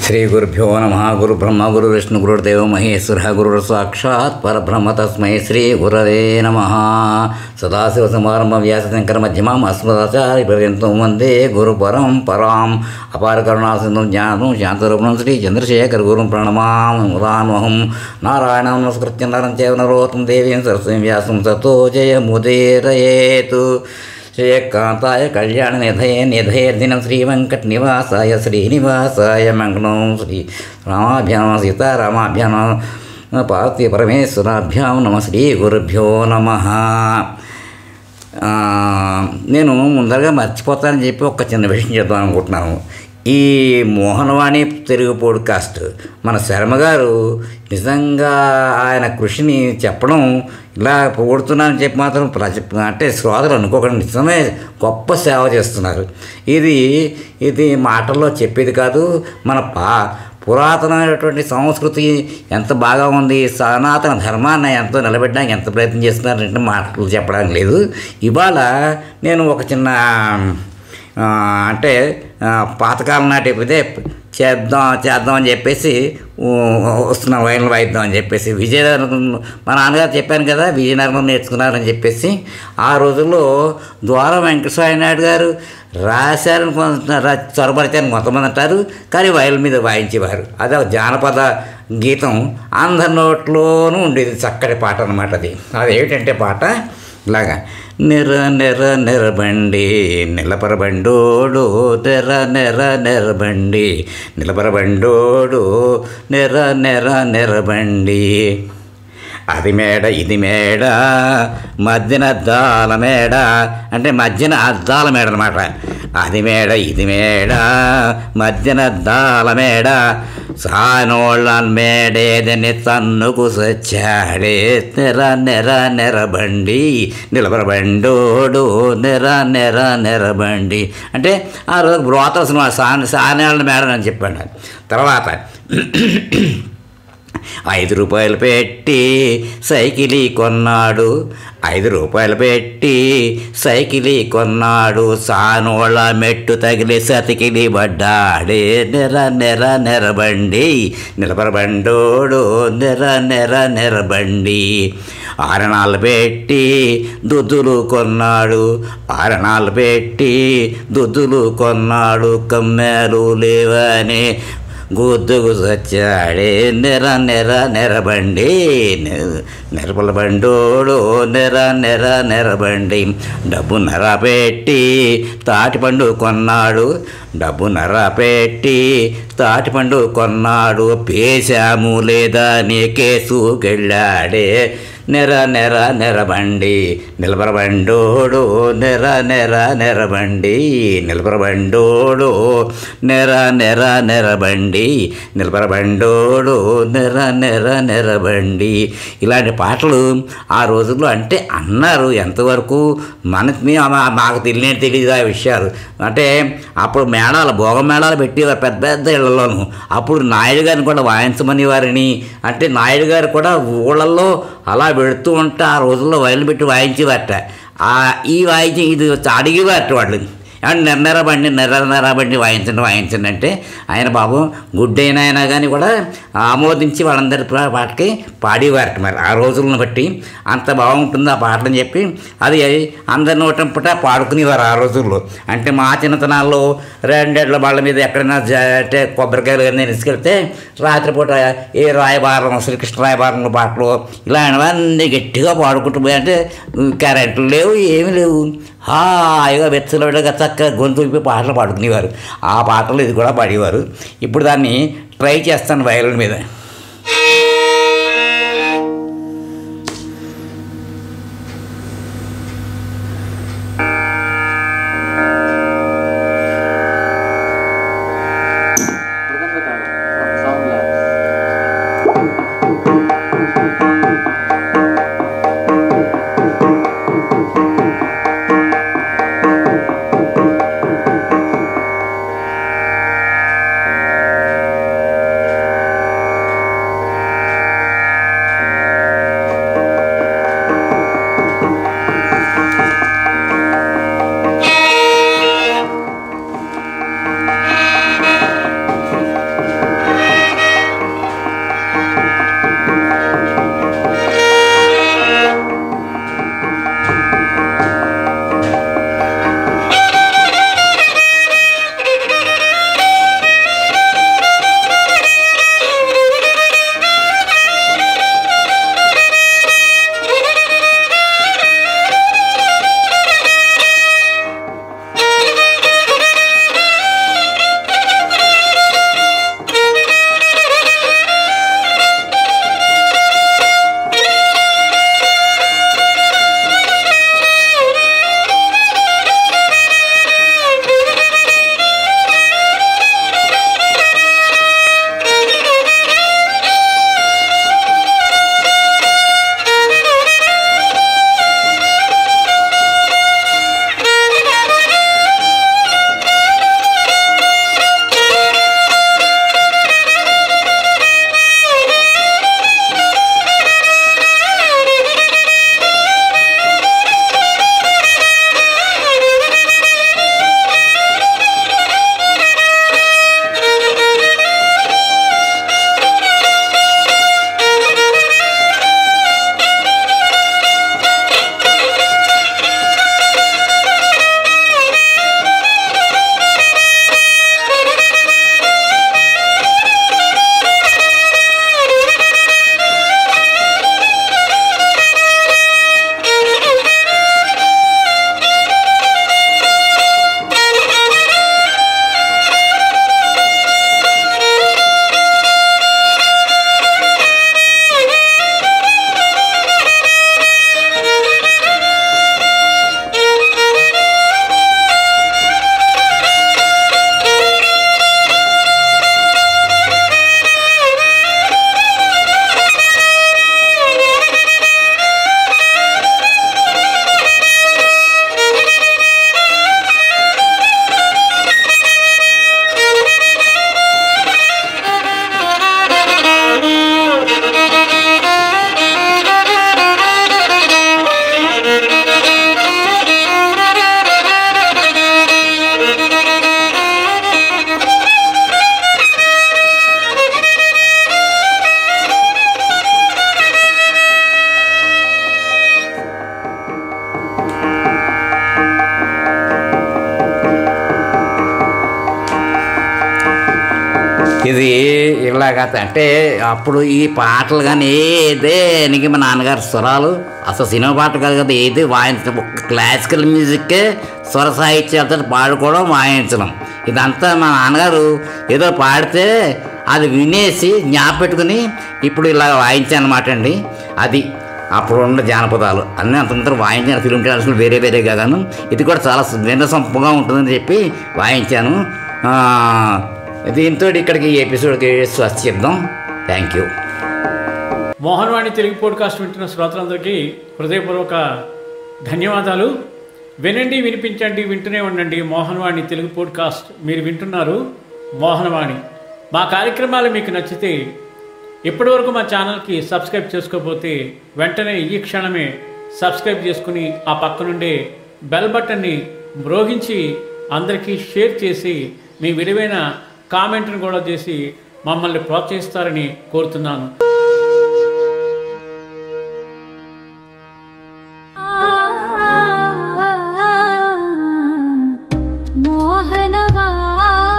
శ్రీ గురుభ్యో నమ. గురు బ్రహ్మ గురు విష్ణు గురుదేవ మహేశ్వర గురు సాక్షాత్ పరబ్రహ్మ తస్మై శ్రీ గురవే నమ. సదాశివ సమారంభ వ్యాసశంకర మధ్యమాం అస్మదాచార్య పర్యంతం వందే గురు పరంపరాం. అపార కరుణాసింధం జ్ఞానం శాంతరూపణం శ్రీ చంద్రశేఖర గురుం ప్రణమామ్హం. నారాయణం నమస్కృత్య నరం చైవ నరోత్తం దేవీం సరస్వతీం వ్యాసం తతో జయముదీరయేతు. శ్రీకాంతాయ కళ్యాణ నిధయేర్దినం శ్రీవెంకట నివాసాయ శ్రీనివాసాయ మంగళం. శ్రీ రామాభ్యాం సీతారామాభ్యాం పార్వతీ పరమేశ్వరాభ్యాం నమ. శ్రీ గురుభ్యో నమ. నేను ముందరగా మర్చిపోతానని చెప్పి ఒక చిన్న విషయం చెప్దాం అనుకుంటున్నాను. ఈ మోహనవాణి తెలుగు పోడ్కాస్ట్ మన శర్మ గారు నిజంగా ఆయన కృషిని చెప్పడం, ఇలా పొగుడుతున్నానని చెప్పి మాత్రం అంటే శ్రోతలు అనుకోకుండా నిజమే గొప్ప సేవ చేస్తున్నారు. ఇది మాటల్లో చెప్పేది కాదు. మన పురాతనమైనటువంటి సంస్కృతి ఎంత బాగా ఉంది, సనాతన ధర్మాన్ని ఎంతో నిలబెట్టడానికి ఎంత ప్రయత్నం చేస్తున్నారంటే మాటలు చెప్పడానికి లేదు. ఇవాళ నేను ఒక చిన్న అంటే పాతకాలం నాటి ఇదే చేద్దామని చెప్పేసి వస్తున్నాం, వైన్లు వాయిద్దామని చెప్పేసి విజయనగరం మా నాన్నగారు చెప్పాను కదా, విజయనగరం నేర్చుకున్నారని చెప్పేసి ఆ రోజుల్లో ద్వారం వెంకటస్వామి నాయుడు గారు రాశారని చొరబరిచారని కొంతమంది అంటారు, కానీ వైల్ మీద వాయించేవారు. అది ఒక జానపద గీతం, అందరి నోట్లోనూ ఉండేది. చక్కటి పాట అన్నమాట. అది ఏమిటంటే పాట ఇలాగా: నెరబండి నిలపరబండోడు నెరబండి నిలపరబండోడు నెరబండి. అది మేడ ఇది మేడ మధ్యన అద్దాల మేడ, అంటే మధ్యన అద్దాల మేడ అనమాట. అది మేడ ఇది మేడ మధ్యన అద్దాల మేడ, సానోళ్ళ మేడేదని తన్నుకు సచ్చాడే నెరబండి నిలబరబండోడు నెరబండి. అంటే ఆ రోజు బ్రోతల సినిమా సానేళ్ళ మేడ అని చెప్పాడు. తర్వాత 5 రూపాయలు పెట్టి సైకిలి కొన్నాడు, 5 రూపాయలు పెట్టి సైకిలి కొన్నాడు, సానోళ్ళ మెట్టు తగిలి సతికిలి పడ్డాడే నెరబండి నిలబరబండోడు నెరబండి. 6 పెట్టి దుద్దులు కొన్నాడు, 6 పెట్టి దుద్దులు కొన్నాడు, కమ్మాలు లేవని గుద్దుకు సచ్చాడే నెరబండి నెరపల బండోడు నెరబండి. డబ్బు నర పెట్టి తాటిపండు కొన్నాడు, డబ్బు నర పెట్టి తాటిపండు కొన్నాడు, పేశాము లేదా నీ కేసుకెళ్ళాడే నెరబండి నిలబరబండోడు నెరబండి నిలబరబండోడు నెరబండి నిలబరబండోడు నెరబండి. ఇలాంటి పాటలు ఆ రోజుల్లో అంటే అన్నారు. ఎంతవరకు మనకి మాకు తెలియదు ఆ విషయాలు. అంటే అప్పుడు మేళాలు, భోగ మేళాలు పెట్టేవారు పెద్ద పెద్ద ఇళ్లలోనూ. అప్పుడు నాయుడు గారిని కూడా వాయించమని వారిని, అంటే నాయుడు గారు కూడా ఊళ్ళల్లో అలా పెడుతూ ఉంటే ఆ రోజుల్లో వైలు పెట్టి వాయించేవారట. ఈ వాయించి ఇది అడిగేవారట వాళ్ళు, నెరబండి వాయించండి అంటే ఆయన బాబు గుడ్డైన అయినా కానీ కూడా ఆమోదించి వాళ్ళందరి పాటకి పాడేవారట. మరి ఆ రోజులను బట్టి అంత బాగుంటుంది ఆ పాటలని చెప్పి అది అందరి నోటంపట పాడుకునేవారు ఆ రోజుల్లో. అంటే మా చిన్నతనాల్లో 2 ఎడ్ల బళ్ళ మీద ఎక్కడైనా అంటే కొబ్బరికాయలు కానీ తీసుకెళ్తే రాత్రిపూట ఏ రాయబారం, శ్రీకృష్ణ రాయబారం పాటలు ఇలాంటివన్నీ గట్టిగా పాడుకుంటూ పోయి, అంటే కరెంట్లు లేవు, ఏమీ లేవు, హాయిగా వెచ్చలవిడగా చక్కగా గొంతు విప్పి పాటలు పాడుకునేవారు. ఆ పాటలు ఇది కూడా పాడేవారు. ఇప్పుడు దాన్ని ట్రై చేస్తాను వయలిన్ మీద. ఇది ఇలాగ అంటే అప్పుడు ఈ పాటలు కానీ ఏదేనికి మా నాన్నగారు స్వరాలు అసలు సినిమా పాటలు కాదు కదా, ఏది వాయించడం క్లాసికల్ మ్యూజిక్కే స్వర సాహిత్యాలతో పాడుకోవడం వాయించడం ఇదంతా మా నాన్నగారు ఏదో పాడితే అది వినేసి జ్ఞాపెట్టుకుని ఇప్పుడు ఇలా వాయించాను అనమాట అండి. అది అప్పుడు ఉన్న జానపదాలు అన్నీ అంతంత వాయించాను. ఫిల్మ్ డాన్సులు వేరే వేరే కాగాను ఇది కూడా చాలా వినసొంపుగా ఉంటుందని చెప్పి వాయించాను. దీంతో ఇక్కడికి ఈ ఎపిసోడ్కి స్వస్తి చెప్దాం. Thank you. Mohan Vani Telugu podcast వింటున్న శ్రోతలందరికీ హృదయపూర్వక ధన్యవాదాలు. వినండి, వినిపించండి, వింటూనే ఉండండి మోహన్ వాణి తెలుగు పోడ్కాస్ట్. మీరు వింటున్నారు మోహన్ వాణి. మా కార్యక్రమాలు మీకు నచ్చితే ఇప్పటివరకు మా ఛానల్కి సబ్స్క్రైబ్ చేసుకోకపోతే వెంటనే ఈ క్షణమే సబ్స్క్రైబ్ చేసుకుని ఆ పక్కనుండే బెల్ బటన్ని మ్రోగించి అందరికీ షేర్ చేసి మీ విలువైన కామెంట్ను కూడా చేసి మమ్మల్ని ప్రోత్సహిస్తారని కోరుతున్నాను. మోహనవాణి.